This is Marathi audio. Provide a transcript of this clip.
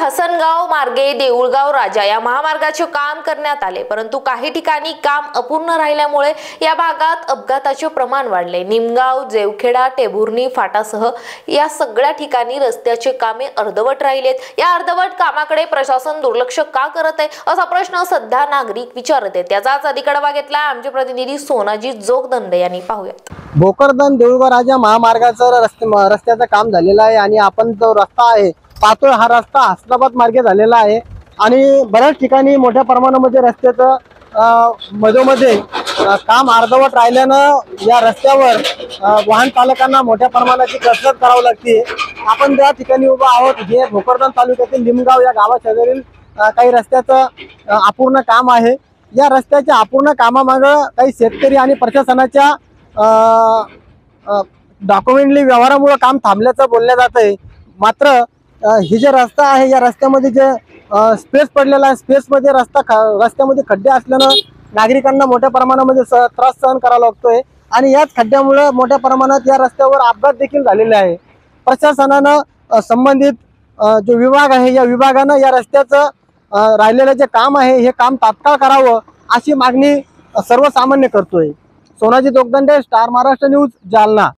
हसनगाव मार्गे देऊळगाव राजा या महामार्गाचे काम करण्यात आले, परंतु काही ठिकाणी काम अपूर्ण राहिल्यामुळे या भागात अपघाताचे प्रमाण वाढले। निमगाव, जेवखेडा, टेभुर्णी फाटासह या सगळ्या ठिकाणी रस्त्याचे कामे अर्धवट राहिलेत। या अर्धवट कामाकडे प्रशासन दुर्लक्ष का करत आहे असा प्रश्न सध्या नागरिक विचारत आहेत। त्याचाच अधिक आढावा घेतला आमचे प्रतिनिधी सोनाजी जोगदंडे यांनी। पाहूयात। भोकरदन देऊळगाव राजा महामार्गाचं रस्त्याचं काम झालेलं आहे आणि आपण जो रस्ता आहे पातळ हा रस्ता हसनाबाद मार्गे झालेला आहे आणि बऱ्याच ठिकाणी मोठ्या प्रमाणामध्ये रस्त्याचं मधोमध्ये काम अर्धवट राहिल्यानं या रस्त्यावर वाहन चालकांना मोठ्या प्रमाणाची कसरत करावी लागते। आपण त्या ठिकाणी उभा आहोत। हे भोकरदन तालुक्यातील निमगाव या गावाशेजारील काही रस्त्याचं अपूर्ण काम आहे। या रस्त्याच्या अपूर्ण कामामागे काही शेतकरी आणि प्रशासनाच्या डॉक्युमेंटली व्यवहारामुळे काम थांबल्याचं बोललं जात आहे। मात्र ही जे रस्ता आहे या रस्त्यामध्ये जे स्पेस पडलेला आहे, स्पेसमध्ये रस्त्यामध्ये खड्डे असल्यानं नागरिकांना मोठ्या प्रमाणामध्ये त्रास सहन करावा लागतोय आणि याच खड्ड्यामुळे मोठ्या प्रमाणात या रस्त्यावर अपघात देखील झालेले आहे। प्रशासनानं संबंधित जो विभाग आहे या विभागानं या रस्त्याचं राहिलेलं जे काम आहे हे काम तात्काळ करावं अशी मागणी सर्वसामान्य करतोय। Sonaji Jogdande, star Maharashtra news, Jalna.